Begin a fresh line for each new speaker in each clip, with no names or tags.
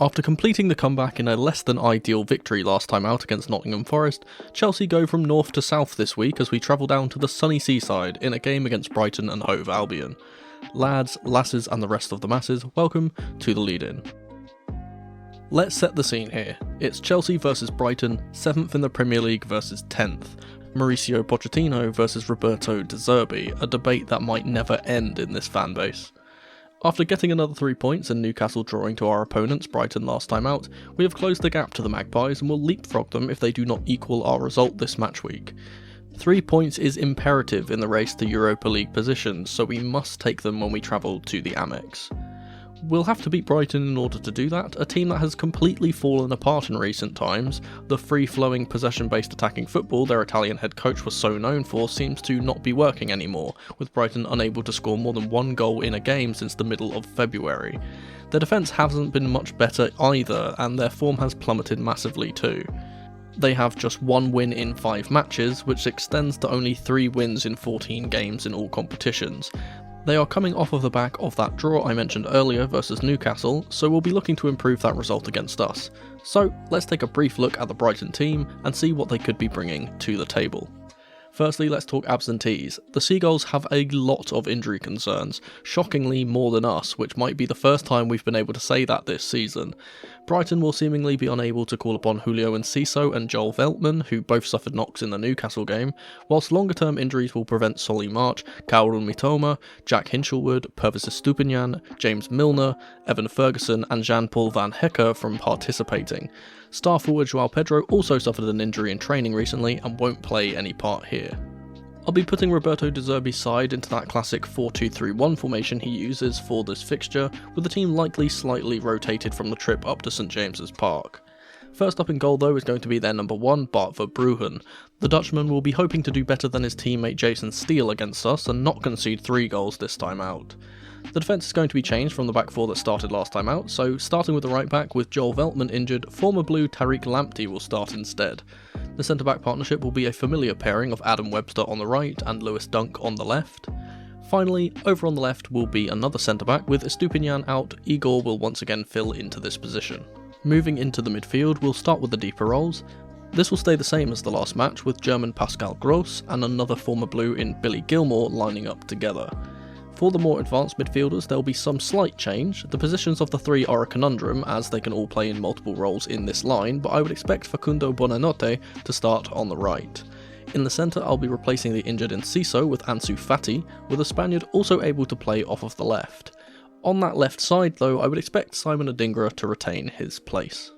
After completing the comeback in a less than ideal victory last time out against Nottingham Forest, Chelsea go from north to south this week as we travel down to the sunny seaside in a game against Brighton and Hove Albion. Lads, lasses and the rest of the masses, welcome to the lead-in. Let's set the scene here. It's Chelsea versus Brighton, 7th in the Premier League versus 10th. Mauricio Pochettino versus Roberto De Zerbi, a debate that might never end in this fanbase. After getting another 3 points and Newcastle drawing to our opponents Brighton last time out, we have closed the gap to the Magpies and will leapfrog them if they do not equal our result this match week. 3 points is imperative in the race to Europa League positions, so we must take them when we travel to the Amex. We'll have to beat Brighton in order to do that, a team that has completely fallen apart in recent times. The free-flowing, possession-based attacking football their Italian head coach was so known for seems to not be working anymore, with Brighton unable to score more than 1 goal in a game since the middle of February. Their defence hasn't been much better either, and their form has plummeted massively too. They have just 1 win in 5 matches, which extends to only 3 wins in 14 games in all competitions. They are coming off of the back of that draw I mentioned earlier versus Newcastle, so we'll be looking to improve that result against us. So let's take a brief look at the Brighton team and see what they could be bringing to the table. Firstly, let's talk absentees. The Seagulls have a lot of injury concerns, shockingly more than us, which might be the first time we've been able to say that this season. Brighton will seemingly be unable to call upon Julio Enciso and Joel Veltman, who both suffered knocks in the Newcastle game, whilst longer-term injuries will prevent Solly March, Kaoru Mitoma, Jack Hinchelwood, Pervis Estupiñán, James Milner, Evan Ferguson and Jean-Paul Van Hecke from participating. Star forward João Pedro also suffered an injury in training recently and won't play any part here. I'll be putting Roberto De Zerbi's side into that classic 4-2-3-1 formation he uses for this fixture, with the team likely slightly rotated from the trip up to St James's Park. First up in goal though is going to be their number 1, Bart Verbruggen. The Dutchman will be hoping to do better than his teammate Jason Steele against us and not concede 3 goals this time out. The defence is going to be changed from the back 4 that started last time out, so starting with the right back with Joel Veltman injured, former Blue Tariq Lamptey will start instead. The centre-back partnership will be a familiar pairing of Adam Webster on the right and Lewis Dunk on the left. Finally, over on the left will be another centre-back with Estupiñán out. Igor will once again fill into this position. Moving into the midfield, we'll start with the deeper roles. This will stay the same as the last match, with German Pascal Gross and another former Blue in Billy Gilmore lining up together. For the more advanced midfielders, there will be some slight change. The positions of the 3 are a conundrum, as they can all play in multiple roles in this line, but I would expect Facundo Buonanotte to start on the right. In the centre, I'll be replacing the injured Enciso with Ansu Fati, with a Spaniard also able to play off of the left. On that left side though, I would expect Simon Adingra to retain his place.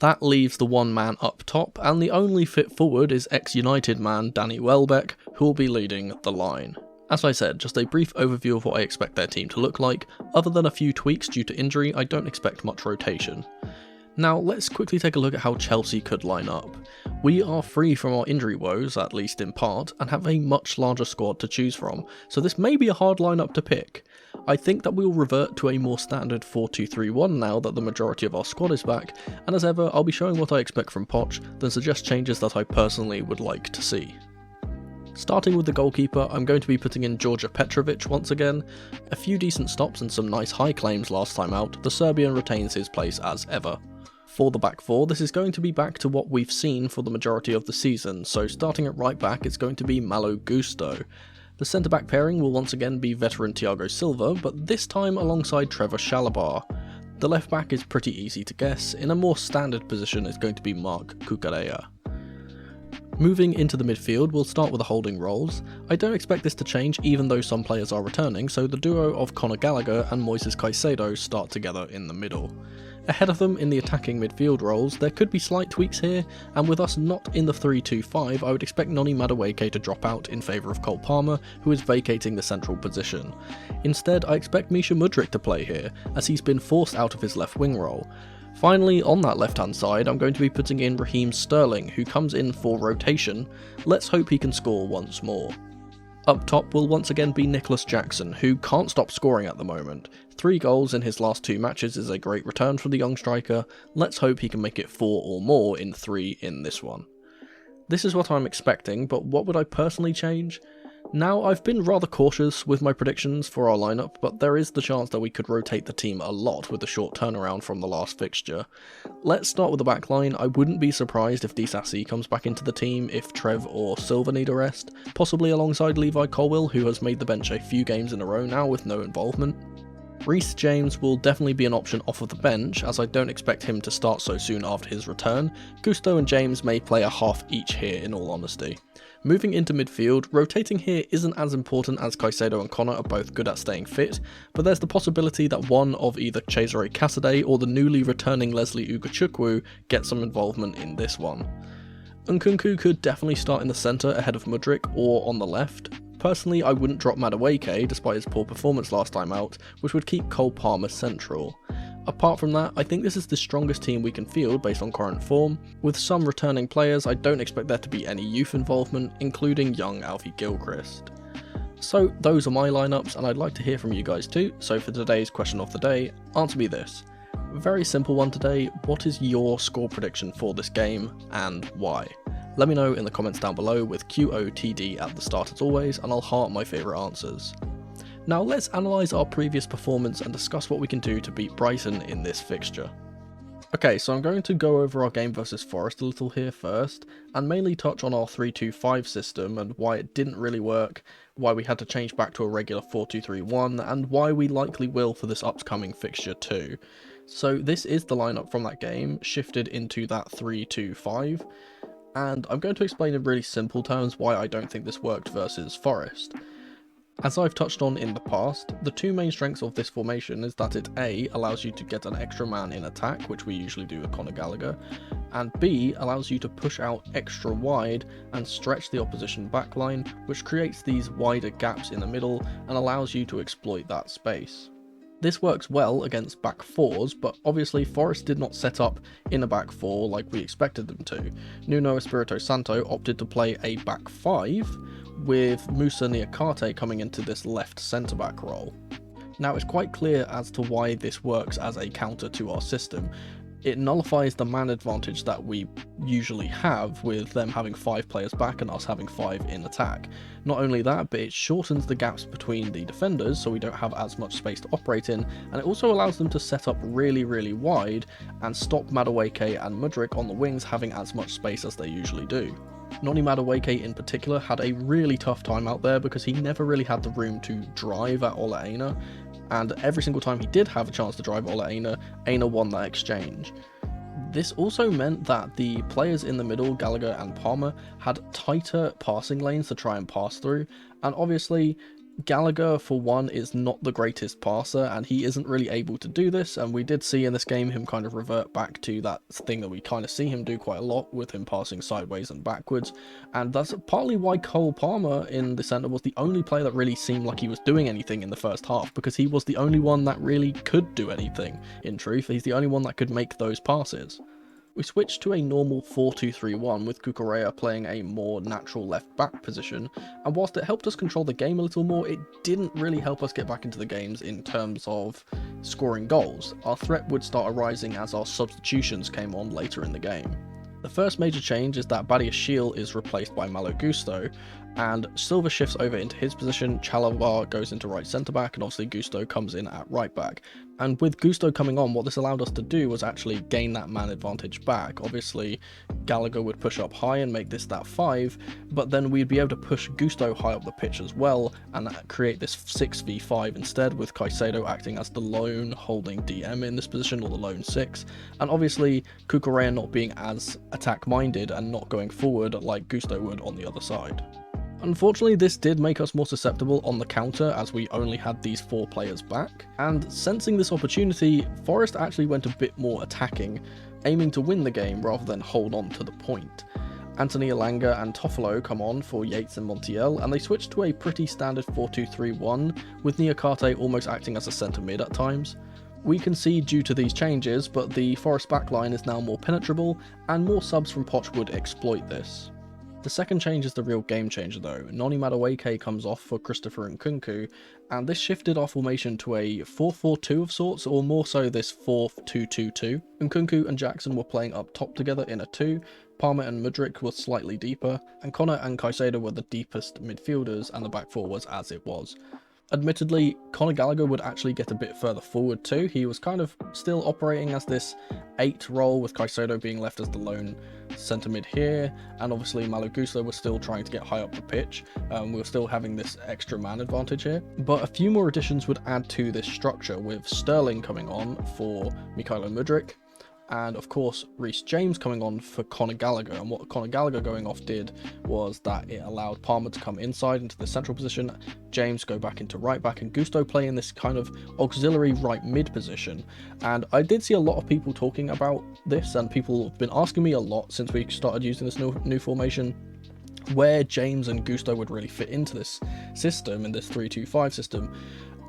That leaves the one man up top, and the only fit forward is ex-United man Danny Welbeck, who will be leading the line. As I said, just a brief overview of what I expect their team to look like. Other than a few tweaks due to injury, I don't expect much rotation. Now let's quickly take a look at how Chelsea could line up. We are free from our injury woes, at least in part, and have a much larger squad to choose from, so this may be a hard lineup to pick. I think that we'll revert to a more standard 4-2-3-1 now that the majority of our squad is back, and as ever I'll be showing what I expect from Poch, then suggest changes that I personally would like to see. Starting with the goalkeeper, I'm going to be putting in Georgia Petrovic once again. A few decent stops and some nice high claims last time out, the Serbian retains his place as ever. For the back 4, this is going to be back to what we've seen for the majority of the season, so starting at right back it's going to be Malo Gusto. The centre-back pairing will once again be veteran Thiago Silva, but this time alongside Trevor Chalobah. The left back is pretty easy to guess. In a more standard position is going to be Mark Cucurella. Moving into the midfield, we'll start with the holding roles. I don't expect this to change even though some players are returning, so the duo of Conor Gallagher and Moises Caicedo start together in the middle. Ahead of them in the attacking midfield roles, there could be slight tweaks here, and with us not in the 3-2-5, I would expect Noni Madueke to drop out in favour of Cole Palmer, who is vacating the central position. Instead, I expect Misha Mudryk to play here, as he's been forced out of his left wing role. Finally, on that left-hand side, I'm going to be putting in Raheem Sterling, who comes in for rotation. Let's hope he can score once more. Up top will once again be Nicholas Jackson, who can't stop scoring at the moment. 3 goals in his last 2 matches is a great return for the young striker. Let's hope he can make it 4 or more in 3 in this one. This is what I'm expecting, but what would I personally change? Now, I've been rather cautious with my predictions for our lineup, but there is the chance that we could rotate the team a lot with the short turnaround from the last fixture. Let's start with the back line. I wouldn't be surprised if Disassi comes back into the team if Trev or Silva need a rest, possibly alongside Levi Colwill, who has made the bench a few games in a row now with no involvement. Reece James will definitely be an option off of the bench, as I don't expect him to start so soon after his return. Gusto and James may play a half each here in all honesty. Moving into midfield, rotating here isn't as important as Caicedo and Connor are both good at staying fit, but there's the possibility that one of either Cesare Casadei or the newly returning Leslie Ugochukwu gets some involvement in this one. Nkunku could definitely start in the centre ahead of Mudryk or on the left. Personally, I wouldn't drop Madueke despite his poor performance last time out, which would keep Cole Palmer central. Apart from that, I think this is the strongest team we can field based on current form. With some returning players, I don't expect there to be any youth involvement, including young Alfie Gilchrist. So those are my lineups, and I'd like to hear from you guys too, so for today's question of the day, answer me this. Very simple one today, what is your score prediction for this game, and why? Let me know in the comments down below with QOTD at the start as always, and I'll heart my favourite answers. Now let's analyse our previous performance and discuss what we can do to beat Brighton in this fixture. Okay, so I'm going to go over our game versus Forest a little here first, and mainly touch on our 3-2-5 system and why it didn't really work, why we had to change back to a regular 4-2-3-1, and why we likely will for this upcoming fixture too. So this is the lineup from that game, shifted into that 3-2-5, and I'm going to explain in really simple terms why I don't think this worked versus Forest. As I've touched on in the past, the two main strengths of this formation is that it A, allows you to get an extra man in attack, which we usually do with Conor Gallagher, and B, allows you to push out extra wide and stretch the opposition backline, which creates these wider gaps in the middle and allows you to exploit that space. This works well against back fours, but obviously Forest did not set up in a back four like we expected them to. Nuno Espirito Santo opted to play a back five, with Moussa Niakate coming into this left centre-back role. Now it's quite clear as to why this works as a counter to our system. It nullifies the man advantage that we usually have with them having 5 players back and us having 5 in attack. Not only that, but it shortens the gaps between the defenders so we don't have as much space to operate in, and it also allows them to set up really wide and stop Madueke and Mudryk on the wings having as much space as they usually do. Noni Madueke in particular had a really tough time out there because he never really had the room to drive at Ola Aina, and every single time he did have a chance to drive Ola Aina, Aina won that exchange. This also meant that the players in the middle, Gallagher and Palmer, had tighter passing lanes to try and pass through, and obviously Gallagher, for one, is not the greatest passer, and he isn't really able to do this, and we did see in this game him kind of revert back to that thing that we kind of see him do quite a lot, with him passing sideways and backwards, and that's partly why Cole Palmer in the centre was the only player that really seemed like he was doing anything in the first half, because he was the only one that really could do anything, in truth. He's the only one that could make those passes. We switched to a normal 4-2-3-1 with Cucurella playing a more natural left back position, and whilst it helped us control the game a little more, it didn't really help us get back into the games in terms of scoring goals. Our threat would start arising as our substitutions came on later in the game. The first major change is that Badiashile is replaced by Malo Gusto, and Silva shifts over into his position, Chalabar goes into right centre back, and obviously Gusto comes in at right back. And with Gusto coming on, what this allowed us to do was actually gain that man advantage back. Obviously Gallagher would push up high and make this that 5, but then we'd be able to push Gusto high up the pitch as well and create this 6v5 instead, with Caicedo acting as the lone holding DM in this position, or the lone 6, and obviously Cucurella not being as attack minded and not going forward like Gusto would on the other side. Unfortunately, this did make us more susceptible on the counter as we only had these 4 players back, and sensing this opportunity, Forest actually went a bit more attacking, aiming to win the game rather than hold on to the point. Anthony Elanga and Toffolo come on for Yates and Montiel, and they switch to a pretty standard 4-2-3-1, with Niakate almost acting as a centre mid at times. We concede due to these changes, but the Forest backline is now more penetrable, and more subs from Poch would exploit this. The second change is the real game changer though. Noni Madueke comes off for Christopher Nkunku, and this shifted our formation to a 4-4-2 of sorts, or more so this 4-2-2-2. Nkunku and Jackson were playing up top together in a 2, Palmer and Mudryk were slightly deeper, and Connor and Caicedo were the deepest midfielders, and the back four was as it was. Admittedly, Conor Gallagher would actually get a bit further forward too. He was kind of still operating as this 8 role, with Caicedo being left as the lone centre mid here, and obviously Malo Gusto was still trying to get high up the pitch. We were still having this extra man advantage here. But a few more additions would add to this structure, with Sterling coming on for Mykhailo Mudryk, and of course Reece James coming on for Conor Gallagher. And what Conor Gallagher going off did was that it allowed Palmer to come inside into the central position, James go back into right back, and Gusto play in this kind of auxiliary right mid position. And I did see a lot of people talking about this, and people have been asking me a lot since we started using this new formation, where James and Gusto would really fit into this system, in this 3-2-5 system.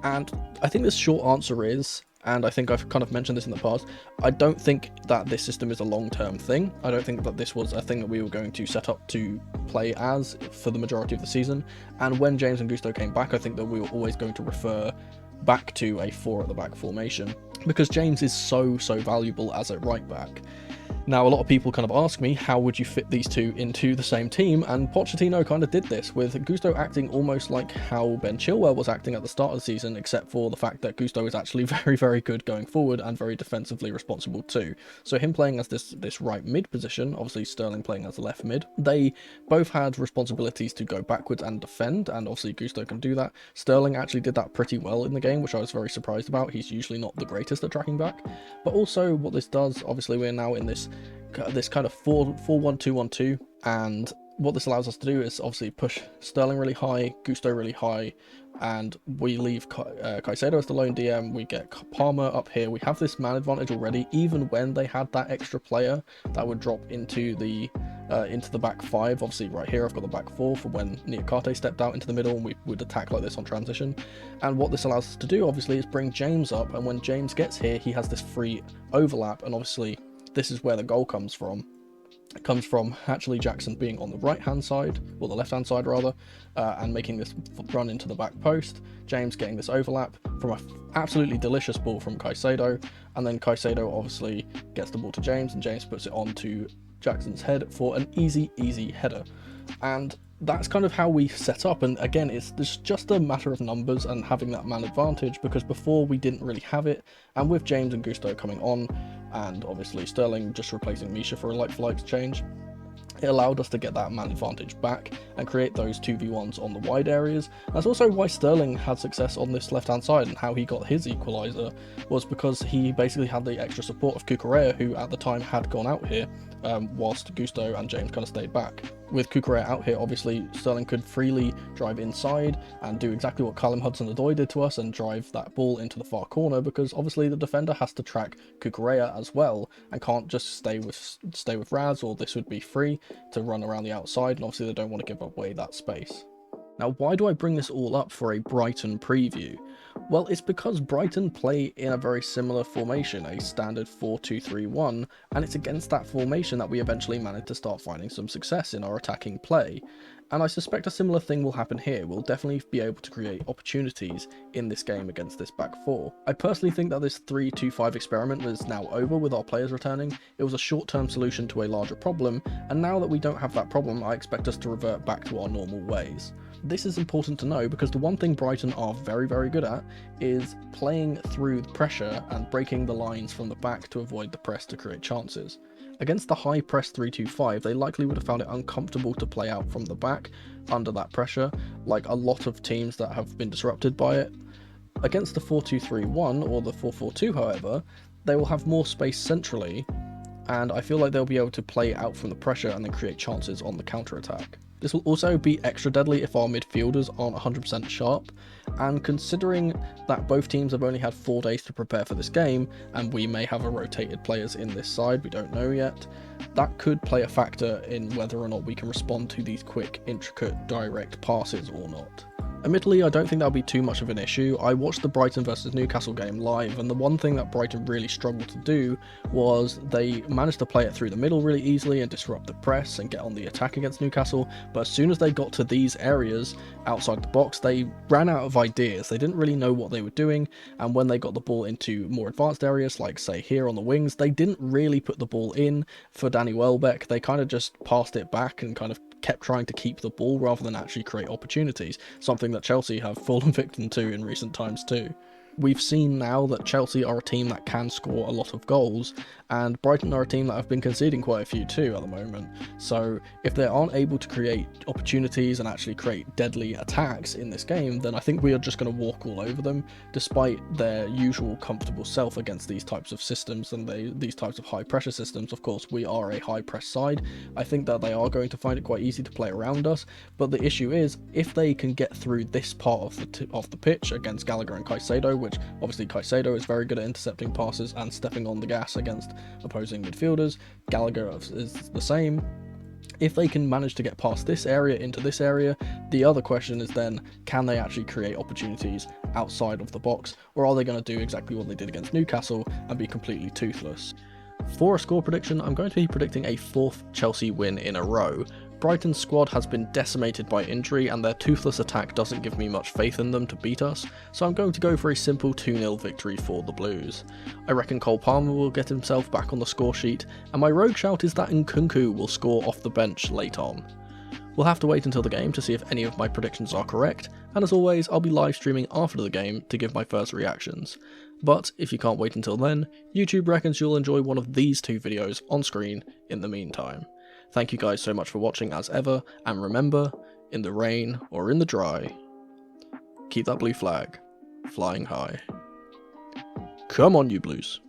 And I think the short answer is, and I think I've kind of mentioned this in the past, I don't think that this system is a long-term thing. I don't think that this was a thing that we were going to set up to play as for the majority of the season. And when James and Gusto came back, I think that we were always going to refer back to a 4 at the back formation, because James is so valuable as a right back. Now, a lot of people kind of ask me, how would you fit these two into the same team? And Pochettino kind of did this, with Gusto acting almost like how Ben Chilwell was acting at the start of the season, except for the fact that Gusto is actually very good going forward and very defensively responsible too. So him playing as this right mid position, obviously Sterling playing as left mid, they both had responsibilities to go backwards and defend, and obviously Gusto can do that. Sterling actually did that pretty well in the game, which I was very surprised about. He's usually not the greatest at tracking back. But also what this does, obviously we're now in this kind of 4-1-2-1-2, and what this allows us to do is obviously push Sterling really high, Gusto really high, and we leave Caicedo as the lone DM. We get Palmer up here. We have this man advantage already, even when they had that extra player that would drop into the back 5. Obviously right here I've got the back 4 for when Niakate stepped out into the middle and we would attack like this on transition. And what this allows us to do obviously is bring James up, and when James gets here he has this free overlap, and obviously this is where the goal comes from. It comes from actually Jackson being on the right hand side, or the left hand side rather, and making this run into the back post, James getting this overlap from an absolutely delicious ball from Caicedo, and then Caicedo obviously gets the ball to James, and James puts it onto Jackson's head for an easy header. And that's kind of how we set up, and again it's just a matter of numbers and having that man advantage, because before we didn't really have it, and with James and Gusto coming on, and obviously Sterling just replacing Misha for a like-for-like change, it allowed us to get that man advantage back and create those 2v1s on the wide areas. That's also why Sterling had success on this left hand side, and how he got his equaliser was because he basically had the extra support of Cucurella, who at the time had gone out here, whilst Gusto and James kind of stayed back. With Cucurella out here, obviously Sterling could freely drive inside and do exactly what Callum Hudson-Odoi did to us, and drive that ball into the far corner, because obviously the defender has to track Cucurella as well and can't just stay with Raz, or this would be free to run around the outside, and obviously they don't want to give away that space. Now, why do I bring this all up for a Brighton preview? Well, it's because Brighton play in a very similar formation, a standard 4-2-3-1, and it's against that formation that we eventually managed to start finding some success in our attacking play. And I suspect a similar thing will happen here. We'll definitely be able to create opportunities in this game against this back 4. I personally think that this 3-2-5 experiment is now over with our players returning. It was a short-term solution to a larger problem, and now that we don't have that problem, I expect us to revert back to our normal ways. This is important to know, because the one thing Brighton are very good at is playing through the pressure and breaking the lines from the back to avoid the press to create chances. Against the high press 3-2-5, they likely would have found it uncomfortable to play out from the back under that pressure, like a lot of teams that have been disrupted by it. Against the 4-2-3-1 or the 4-4-2, however, they will have more space centrally, and I feel like they'll be able to play out from the pressure and then create chances on the counter-attack. This will also be extra deadly if our midfielders aren't 100% sharp, and considering that both teams have only had 4 days to prepare for this game, and we may have a rotated players in this side, we don't know yet, that could play a factor in whether or not we can respond to these quick, intricate, direct passes or not. Admittedly, I don't think that'll be too much of an issue. I watched the Brighton versus Newcastle game live, and the one thing that Brighton really struggled to do was they managed to play it through the middle really easily and disrupt the press and get on the attack against Newcastle, but as soon as they got to these areas outside the box, they ran out of ideas. They didn't really know what they were doing, and when they got the ball into more advanced areas, like say here on the wings, they didn't really put the ball in for Danny Welbeck. They kind of just passed it back and kind of kept trying to keep the ball rather than actually create opportunities, something that Chelsea have fallen victim to in recent times too. We've seen now that Chelsea are a team that can score a lot of goals, and Brighton are a team that have been conceding quite a few too at the moment. So if they aren't able to create opportunities and actually create deadly attacks in this game, then I think we are just going to walk all over them, despite their usual comfortable self against these types of systems and these types of high pressure systems. Of course, we are a high press side. I think that they are going to find it quite easy to play around us, but the issue is if they can get through this part of the pitch against Gallagher and Caicedo, which obviously Caicedo is very good at intercepting passes and stepping on the gas against opposing midfielders, Gallagher is the same. If they can manage to get past this area into this area, the other question is then, can they actually create opportunities outside of the box, or are they going to do exactly what they did against Newcastle and be completely toothless? For a score prediction, I'm going to be predicting a 4th Chelsea win in a row. Brighton's squad has been decimated by injury and their toothless attack doesn't give me much faith in them to beat us, so I'm going to go for a simple 2-0 victory for the Blues. I reckon Cole Palmer will get himself back on the score sheet, and my rogue shout is that Nkunku will score off the bench late on. We'll have to wait until the game to see if any of my predictions are correct, and as always I'll be live streaming after the game to give my first reactions. But if you can't wait until then, YouTube reckons you'll enjoy one of these 2 videos on screen in the meantime. Thank you guys so much for watching as ever, and remember, in the rain or in the dry, keep that blue flag flying high. Come on you Blues.